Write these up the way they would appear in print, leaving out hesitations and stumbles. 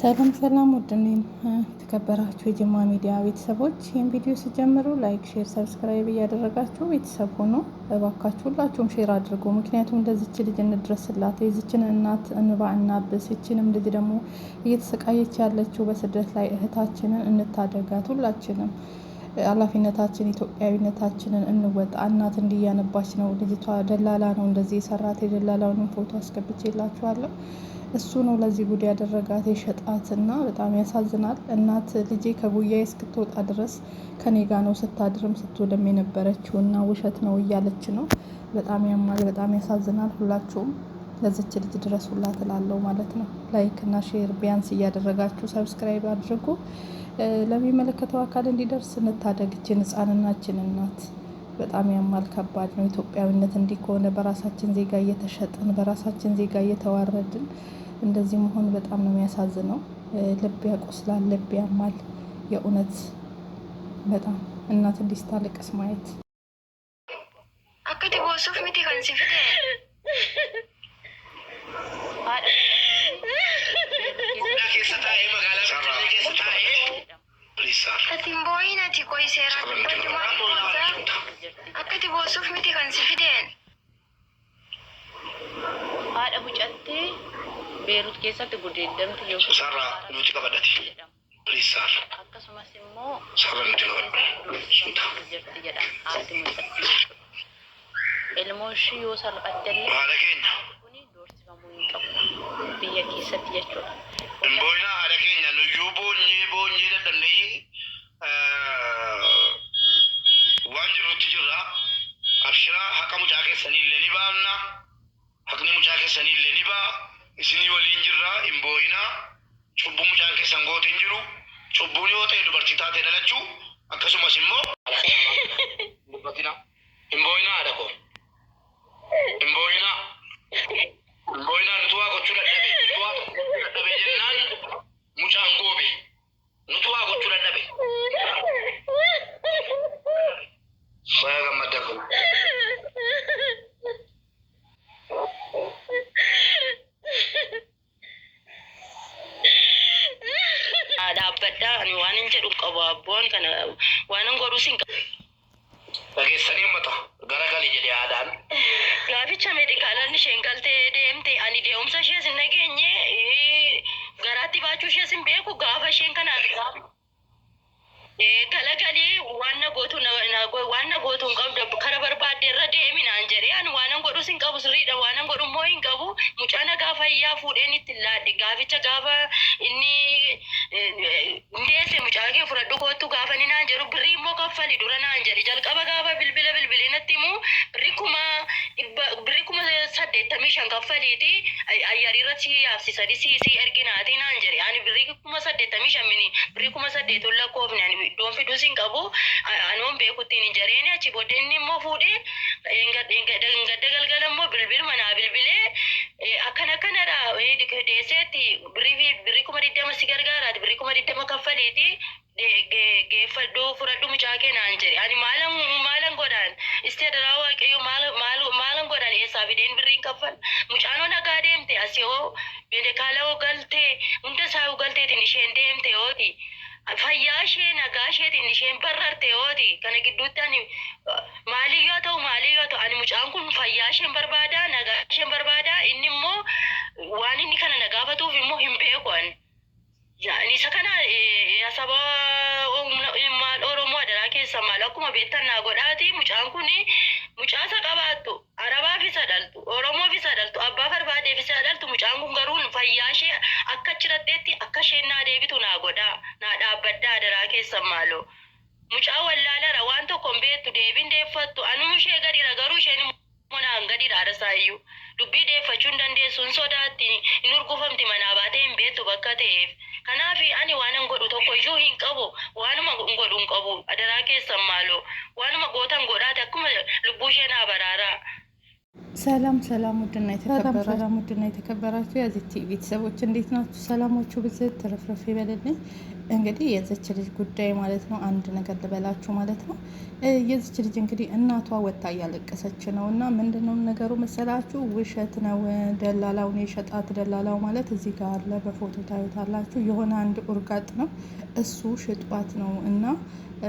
ሰላም ሰላም ውድኔም ተከበራችሁ የጅማ ሚዲያ ቤተሰቦች ይህን ቪዲዮ ሲጀምሩ ላይክ፣ ሼር፣ ሰብስክራይብ እያደረጋችሁ ቤተሰብ ሆኖ እባካችሁ ሁላችሁም ሼር አድርጉ። ምክንያቱም ለዚች ልጅ እንድረስላት፣ የዚችን እናት እንባ እናብስ። ይችንም ልጅ ደግሞ እየተሰቃየች ያለችው በስደት ላይ እህታችንን እንታደጋት። ሁላችንም ኃላፊነታችን ኢትዮጵያዊነታችንን እንወጣ። እናት እንዲያነባች ነው ልጅቷ። ደላላ ነው እንደዚህ የሰራት። የደላላውንም ፎቶ አስገብቼላችኋለሁ። እሱ ነው ለዚህ ጉድ ያደረጋት የሸጣትና በጣም ያሳዝናል። እናት ልጄ ከጉያዬ እስክትወጣ ድረስ ከኔ ጋ ነው ስታድርም ስትውልም የነበረችው እና ውሸት ነው እያለች ነው። በጣም ያማል፣ በጣም ያሳዝናል። ሁላችሁም ለዚች ልጅ ድረሱላት እላለሁ ማለት ነው። ላይክ እና ሼር ቢያንስ እያደረጋችሁ ሰብስክራይብ አድርጉ። ለሚመለከተው አካል እንዲደርስ እንታደግችን ህፃንናችን እናት። በጣም ያማል፣ ከባድ ነው። ኢትዮጵያዊነት እንዲህ ከሆነ በራሳችን ዜጋ እየተሸጥን በራሳችን ዜጋ እየተዋረድን እንደዚህ መሆን በጣም ነው የሚያሳዝነው። ልብ ያቆስላል፣ ልብ ያማል። የእውነት በጣም እናት እንዲህ ስታለቅስ ማየት አከቲ ቦሱፍ ሚቲ ከንሲፍደ Atimboinati koi seera akkati boosuuf miti kan si fideen. Haadha mucattee Beerut keessatti guddeeddamti yookiin sarara nuti qabadati. Pliisaaf. Akkasumas immoo sarara nuti qabadati. jirti jedha haati mucattee. Ilmoo ishii yoo salphattellee haadha keenya kuni doorsifamuu hin qabu biyya keessatti jechuudha. Imboina haadha keenya nuyyuu boonyee dadhabnee waan jirutti jirra. Abshiraa haqa mucaa keessanii illee ni baafna. Haqni mucaa keessanii illee ni baa. Isinii waliin jirra. Imboina cubbuu mucaan keessan goote hin jiru. Cubbuun yoo ta'e dubartii taatee dhalachuu akkasumas immoo imboina haadha koo. Imboina nuti waa gochuu dadhabe jennaan mucaan goobe. Nuti waa gochuu dadhabe. Faya gammadda kun. Dhaabbadhaa ani waan hin jedhu qabu abboon kana waan hin godhu sin qabu. Dhageessanii uummata garagalii jedhee aadaan. Gaaficha meedikaalaan isheen galtee deemte ani deemumsa ishee sin nageenye garaatti baachuu ishee sin beeku gaafa isheen kana argaa. Galagalii waan na gootu hin qabdu kara barbaadde irra deemi naan jedhee ani waan hin godhu sin qabu sirriidha. Waan hin godhu immoo hin qabu. Mucaan gaafa iyyaa fuudheen itti laadhe gaaficha gaafa inni ndeesse mucaa kee fudhadhu kootu gaafa ni naan jedhu birrii immoo kaffali dura naan jedhe jalqaba gaafa bilbilee natti immoo birrii kuma 85 kaffaliiti ayyarii irratti yaabsisanii si erginaati naan jedhe ani birrii kuma 85 mini birrii kuma 8 lakkoofne ani doon fiduu sin qabu anoon beekuttiin hin jareeni achi booddee inni immoo fuudhee gadda galgala immoo bilbiluma naa bilbilee akkanadha deesseetti birrii kuma 20 si gargaaraati birrii kuma 20 kaffaliiti geeffadhu fudhadhu mucaa kee naan jedhe ani maalan godhaan isteedara waaqayyo maalan godhaan eessaa fideen birriin kaffal mucaanoo nagaa deemte asii meedikaala galtee hunda isaa galteetiin isheen deemte yooti fayyaa ishee nagaa isheetiin isheen barrarte yooti kana gidduutti ani maaliyyoo ta'u ani mucaan kun fayyaa isheen barbaada nagaa isheen barbaada inni immoo waan inni kana nagaafatuuf immoo hin beeku ani. Yani isa kana saba maal Oromoo adaraa keessa maal akkuma beektan naa godhaati mucaan kun mucaa isa qabaattu Arabaaf isa dhaltu Oromoof isa dhaltu abbaa barbaadeef isa dhaltu mucaan kun garuu fayyaa ishee akka chiratteetti akka isheen naa deebitu naa godhaa naa dhaabbaddaa adaraa keessa maaloo mucaa wallaalara waan tokko hin beektu deebiin deeffattu anuu ishee gadiira garuu isheen monaan gadi dhaadhasaayyuu dubbii deeffachuu hin dandeessu hin sodaatti hin urgufamti manaa baatee hin beektu bakka ta'eef. Kanaaf ani waan hin godhu tokko iyyuu hin qabu waanuma hin godhu hin qabu adaraa keessan maaloo waanuma gootan godhaate akkuma lubbuu ishee naa baraaraa. ሰላም ውድና የተከበራችሁ የዚህ ቤተሰቦች እንዴት ናችሁ? ሰላሞቹ ብዝት ተረፍረፍ ይበልልኝ። እንግዲህ የዚች ልጅ ጉዳይ ማለት ነው። አንድ ነገር ልበላችሁ ማለት ነው። የዚች ልጅ እንግዲህ እናቷ ወታ እያለቀሰች ነው። እና ምንድነው ነገሩ መሰላችሁ? ውሸት ነው። ደላላውን የሸጣት ደላላው ማለት እዚህ ጋር አለ፣ በፎቶ ታዩታላችሁ። የሆነ አንድ ኡርጋጥ ነው እሱ ሽጧት ነው። እና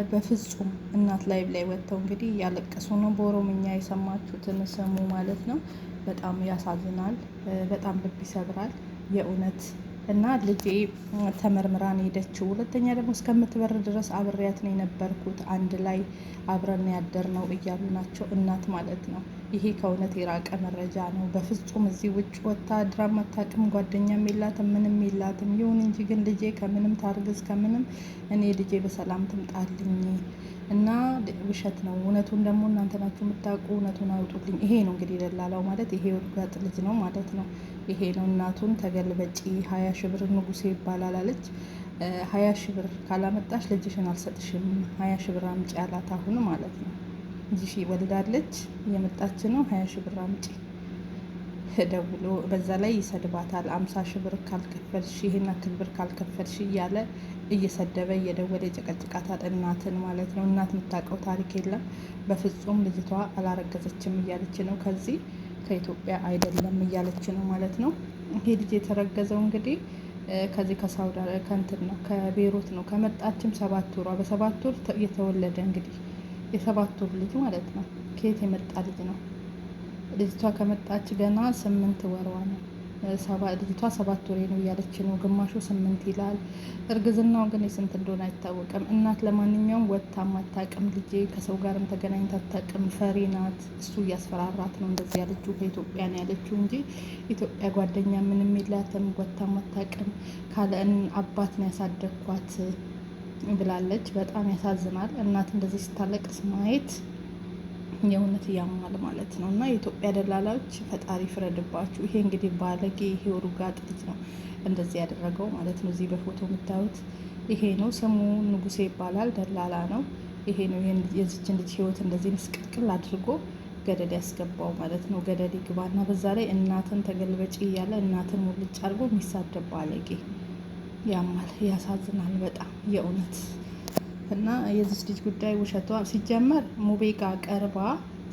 በፍጹም እናት ላይ ወጥተው እንግዲህ እያለቀሱ ነው። በኦሮምኛ የሰማችሁትን ስሙ ማለት ነው። በጣም ያሳዝናል። በጣም ልብ ይሰብራል የእውነት። እና ልጄ ተመርምራን ሄደችው። ሁለተኛ ደግሞ እስከምትበር ድረስ አብሬያት ነው የነበርኩት፣ አንድ ላይ አብረን ያደር ነው እያሉ ናቸው እናት ማለት ነው። ይሄ ከእውነት የራቀ መረጃ ነው። በፍጹም እዚህ ውጭ ወጥታ ድራም አታውቅም፣ ጓደኛም የላትም፣ ምንም የላትም። ይሁን እንጂ ግን ልጄ ከምንም ታርግዝ ከምንም እኔ ልጄ በሰላም ትምጣልኝ እና ውሸት ነው። እውነቱን ደግሞ እናንተ ናችሁ የምታውቁ፣ እውነቱን አውጡልኝ። ይሄ ነው እንግዲህ ደላላው ማለት ይሄ ውርጋጥ ልጅ ነው ማለት ነው። ይሄ ነው። እናቱን ተገልበጪ 20 ሺህ ብር ንጉሴ ይባላል አለች። 20 ሺህ ብር ካላመጣሽ ልጅሽን አልሰጥሽም፣ 20 ሺህ ብር አምጪ አላት። አሁን ማለት ነው ልጅሽ ወልዳለች፣ እየመጣች ነው፣ 20 ሺህ ብር አምጪ ደውሎ በዛ ላይ ይሰድባታል። 50 ሺህ ብር ካልከፈልሽ፣ ይሄን አክል ብር ካልከፈልሽ እያለ እየሰደበ እየደወለ የጨቀጭቃታል እናትን ማለት ነው። እናት የምታውቀው ታሪክ የለም በፍጹም። ልጅቷ አላረገዘችም እያለች ነው፣ ከዚህ ከኢትዮጵያ አይደለም እያለች ነው ማለት ነው። ይሄ ልጅ የተረገዘው እንግዲህ ከዚህ ከሳውዲ ከንትን ነው ከቤሩት ነው። ከመጣችም 7 ወሯ፣ በ7 ወር የተወለደ እንግዲህ የ7 ወር ልጅ ማለት ነው። ከየት የመጣ ልጅ ነው? ልጅቷ ከመጣች ገና 8 ወሯ ነው። ልጅቷ 7 ወሬ ነው እያለች ነው። ግማሹ 8 ይላል። እርግዝናው ግን የስንት እንደሆነ አይታወቅም። እናት ለማንኛውም ወጥታም አታውቅም። ልጄ ከሰው ጋርም ተገናኝታ አታውቅም። ፈሪ ናት። እሱ እያስፈራራት ነው እንደዚህ ያለችው። ከኢትዮጵያ ነው ያለችው እንጂ ኢትዮጵያ ጓደኛ ምንም የላትም። ወጥታም አታውቅም። ካለ አባት ነው ያሳደግኳት ብላለች። በጣም ያሳዝናል። እናት እንደዚህ ስታለቅስ ማየት የእውነት ያማል ማለት ነው። እና የኢትዮጵያ ደላላዎች ፈጣሪ ፍረድባችሁ። ይሄ እንግዲህ ባለጌ ይሄ ውርጋጥ ልጅ ነው እንደዚህ ያደረገው ማለት ነው። እዚህ በፎቶ የምታዩት ይሄ ነው። ስሙ ንጉሴ ይባላል። ደላላ ነው። ይሄ ነው የዚችን ልጅ ህይወት እንደዚህ ምስቅልቅል አድርጎ ገደል ያስገባው ማለት ነው። ገደል ይግባና በዛ ላይ እናትን ተገልበጪ እያለ እናትን ሙልጭ አድርጎ የሚሳደብ ባለጌ ያማል፣ ያሳዝናል በጣም የእውነት። እና የዚች ልጅ ጉዳይ ውሸቷ ሲጀመር ሙቤ ጋር ቀርባ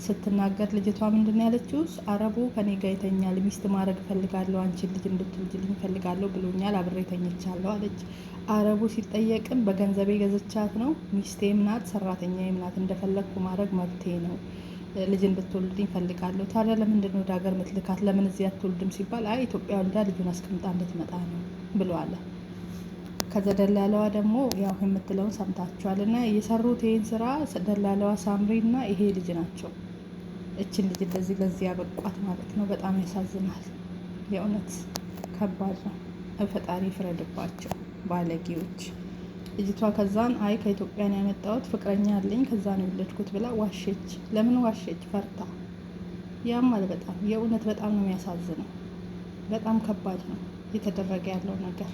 ስትናገር ልጅቷ ምንድን ያለችው? አረቡ ከኔ ጋር ይተኛል፣ ሚስት ማድረግ እፈልጋለሁ፣ አንቺን ልጅ እንድትወልጂልኝ እፈልጋለሁ ብሎኛል፣ አብሬ ተኝቻለሁ አለች። አረቡ ሲጠየቅም በገንዘቤ ገዝቻት ነው፣ ሚስቴም ናት፣ ሰራተኛዬም ናት፣ እንደፈለግኩ ማድረግ መብቴ ነው፣ ልጅ እንድትወልድልኝ እፈልጋለሁ። ታዲያ ለምንድን ነው ወደ ሀገር ምትልካት? ለምን እዚህ አትወልድም ሲባል አይ ኢትዮጵያ ወልዳ ልጁን አስቀምጣ እንድትመጣ ነው ብሎ አለ። ከዛ ደላለዋ ደግሞ ያው የምትለውን ሰምታችኋል። እና የሰሩት ይህን ስራ ደላለዋ ሳምሪ እና ይሄ ልጅ ናቸው። እችን ልጅ እንደዚህ ለዚህ ያበቋት ማለት ነው። በጣም ያሳዝናል የእውነት ከባድ ነው። ፈጣሪ ፍረድባቸው ባለጌዎች። ልጅቷ ከዛን አይ ከኢትዮጵያ ነው ያመጣሁት ፍቅረኛ አለኝ ከዛ ነው የወለድኩት ብላ ዋሸች። ለምን ዋሸች? ፈርታ። ያማል በጣም የእውነት በጣም ነው የሚያሳዝነው። በጣም ከባድ ነው የተደረገ ያለው ነገር።